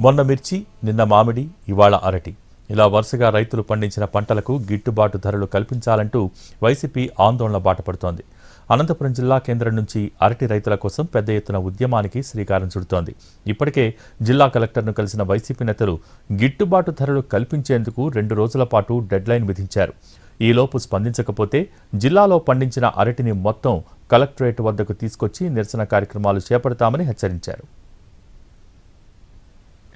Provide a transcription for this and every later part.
మొన్న మిర్చి, నిన్న మామిడి, ఇవాళ అరటి, ఇలా వరుసగా రైతులు పండించిన పంటలకు గిట్టుబాటు ధరలు కల్పించాలంటూ వైసీపీ ఆందోళన బాటపడుతోంది. అనంతపురం జిల్లా కేంద్రం నుంచి అరటి రైతుల కోసం పెద్ద ఎత్తున ఉద్యమానికి శ్రీకారం చుడుతోంది. ఇప్పటికే జిల్లా కలెక్టర్ను కలిసిన వైసీపీ నేతలు గిట్టుబాటు ధరలు కల్పించేందుకు 2 రోజుల పాటు డెడ్లైన్ విధించారు. ఈలోపు స్పందించకపోతే జిల్లాలో పండించిన అరటిని మొత్తం కలెక్టరేట్ వద్దకు తీసుకొచ్చి నిరసన కార్యక్రమాలు చేపడతామని హెచ్చరించారు.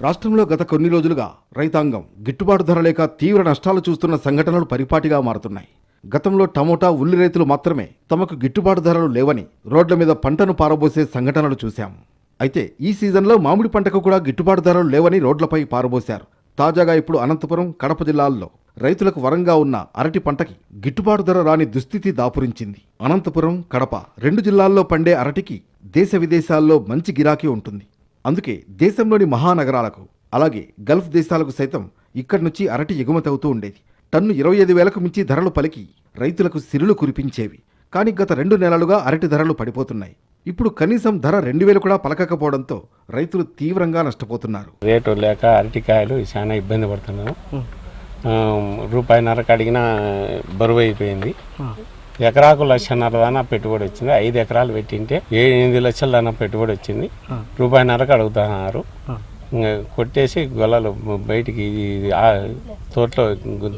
రాష్ట్రంలో గత కొన్ని రోజులుగా రైతాంగం గిట్టుబాటు ధర లేక తీవ్ర నష్టాలు చూస్తున్న సంఘటనలు పరిపాటిగా మారుతున్నాయి. గతంలో టమోటా, ఉల్లి రైతులు మాత్రమే తమకు గిట్టుబాటు ధరలు లేవని రోడ్ల మీద పంటను పారబోసే సంఘటనలు చూశాం. అయితే ఈ సీజన్లో మామిడి పంటకు కూడా గిట్టుబాటు ధరలు లేవని రోడ్లపై పారబోశారు. తాజాగా ఇప్పుడు అనంతపురం, కడప జిల్లాల్లో రైతులకు వరంగా ఉన్న అరటి పంటకి గిట్టుబాటు ధర రాని దుస్థితి దాపురించింది. అనంతపురం, కడప 2 జిల్లాల్లో పండే అరటికి దేశ విదేశాల్లో మంచి గిరాకీ ఉంటుంది. అందుకే దేశంలోని మహానగరాలకు, అలాగే గల్ఫ్ దేశాలకు సైతం ఇక్కడి నుంచి అరటి ఎగుమతి అవుతూ ఉండేది. టన్ను 25,000కు మించి ధరలు పలికి రైతులకు సిరులు కురిపించేవి. కానీ గత 2 నెలలుగా అరటి ధరలు పడిపోతున్నాయి. ఇప్పుడు కనీసం ధర 2,000 కూడా పలకకపోవడంతో రైతులు తీవ్రంగా నష్టపోతున్నారు. రేటు లేక అరటికాయలు చాలా ఇబ్బంది పడుతున్నాము. రూపాయిన్నరకు అడిగినా బరువు అయిపోయింది. ఎకరాకు 1,50,000 దానా పెట్టుబడి వచ్చింది. 5 ఎకరాలు పెట్టింటే 8 లక్షల దానా పెట్టుబడి వచ్చింది. రూపాయిన్నరకు అడుగుతున్నారు. కొట్టేసి గొల్లలు బయటికి తోటలో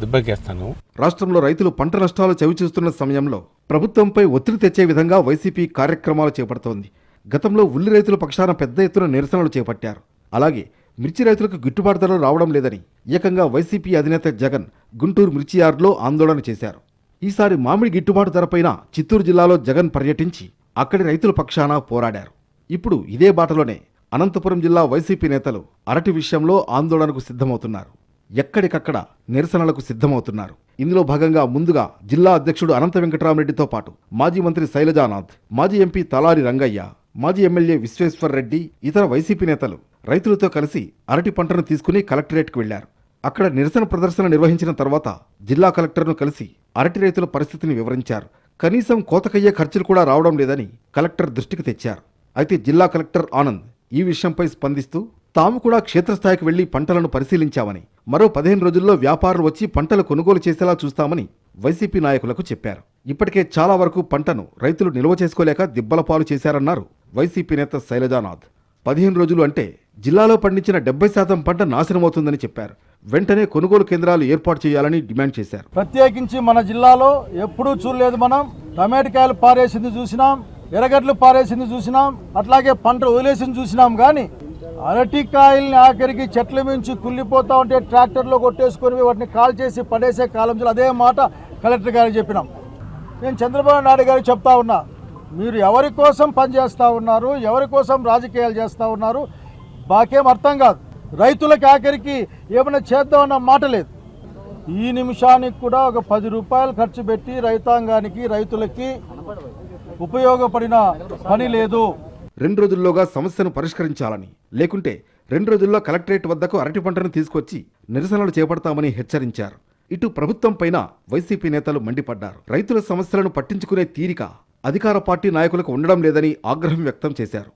దిబ్బకేస్తాను. రాష్ట్రంలో రైతులు పంట నష్టాలు చవిచూస్తున్న సమయంలో ప్రభుత్వంపై ఒత్తిడి తెచ్చే విధంగా వైసీపీ కార్యక్రమాలు చేపడుతోంది. గతంలో ఉల్లి రైతుల పక్షాన పెద్ద ఎత్తున నిరసనలు చేపట్టారు. అలాగే మిర్చి రైతులకు గిట్టుబాటు ధరలు రావడం లేదని ఏకంగా వైసీపీ అధినేత జగన్ గుంటూరు మిర్చి యార్డులో ఆందోళన చేశారు. ఈసారి మామిడి గిట్టుబాటు ధరపైన చిత్తూరు జిల్లాలో జగన్ పర్యటించి అక్కడి రైతుల పక్షాన పోరాడారు. ఇప్పుడు ఇదే బాటలోనే అనంతపురం జిల్లా వైసీపీ నేతలు అరటి విషయంలో ఆందోళనకు సిద్ధమవుతున్నారు. ఎక్కడికక్కడ నిరసనలకు సిద్ధమవుతున్నారు. ఇందులో భాగంగా ముందుగా జిల్లా అధ్యక్షుడు అనంత వెంకటరామరెడ్డితో పాటు మాజీ మంత్రి శైలజానాథ్, మాజీ ఎంపీ తలారి రంగయ్య, మాజీ ఎమ్మెల్యే విశ్వేశ్వర్ రెడ్డి, ఇతర వైసీపీ నేతలు రైతులతో కలిసి అరటి పంటను తీసుకుని కలెక్టరేట్కు వెళ్లారు. అక్కడ నిరసన ప్రదర్శన నిర్వహించిన తర్వాత జిల్లా కలెక్టర్ను కలిసి అరటి రైతుల పరిస్థితిని వివరించారు. కనీసం కోతకయ్యే ఖర్చులు కూడా రావడం లేదని కలెక్టర్ దృష్టికి తెచ్చారు. అయితే జిల్లా కలెక్టర్ ఆనంద్ ఈ విషయంపై స్పందిస్తూ తాము కూడా క్షేత్రస్థాయికి వెళ్లి పంటలను పరిశీలించామని, మరో 15 రోజుల్లో వ్యాపారులు వచ్చి పంటలు కొనుగోలు చేసేలా చూస్తామని వైసీపీ నాయకులకు చెప్పారు. ఇప్పటికే చాలా వరకు పంటను రైతులు నిల్వ చేసుకోలేక దిబ్బలపాలు చేశారన్నారు వైసీపీ నేత శైలజానాథ్. 15 రోజులు అంటే జిల్లాలో పండించిన 70% పంట నాశనమవుతుందని చెప్పారు. వెంటనే కొనుగోలు కేంద్రాలు ఏర్పాటు చేయాలని డిమాండ్ చేశారు. ప్రత్యేకించి మన జిల్లాలో ఎప్పుడూ చూడలేదు. మనం టమాటకాయలు పారేసింది చూసినాం, ఎర్రగడ్డలు పారేసింది చూసినాం, అట్లాగే పంట వదిలేసింది చూసినాం. కానీ అరటికాయల్ని ఆఖరికి చెట్ల మించి కుళ్ళిపోతా ఉంటే ట్రాక్టర్లో కొట్టేసుకొని వాటిని కాల్ చేసి పడేసే కాలం. అదే మాట కలెక్టర్ గారికి చెప్పినాం. నేను చంద్రబాబు నాయుడు గారికి చెప్తా ఉన్నా, మీరు ఎవరి కోసం పనిచేస్తూ ఉన్నారు, ఎవరి కోసం రాజకీయాలు చేస్తూ ఉన్నారు మాకేం అర్థం కాదు. రైతులకి ఆఖరికి ఏమైనా చేద్దామన్న మాట లేదు. ఈ నిమిషానికి కూడా ఒక 10 రూపాయలు ఖర్చు పెట్టి రైతాంగానికి, రైతులకి ఉపయోగపడిన పని లేదు. 2 రోజుల్లోగా సమస్యను పరిష్కరించాలని, లేకుంటే 2 రోజుల్లో కలెక్టరేట్ వద్దకు అరటి పంటను తీసుకొచ్చి నిరసనలు చేపడతామని హెచ్చరించారు. ఇటు ప్రభుత్వం పైన వైసీపీ నేతలు మండిపడ్డారు. రైతుల సమస్యలను పట్టించుకునే తీరిక అధికార పార్టీ నాయకులకు ఉండడం లేదని ఆగ్రహం వ్యక్తం చేశారు.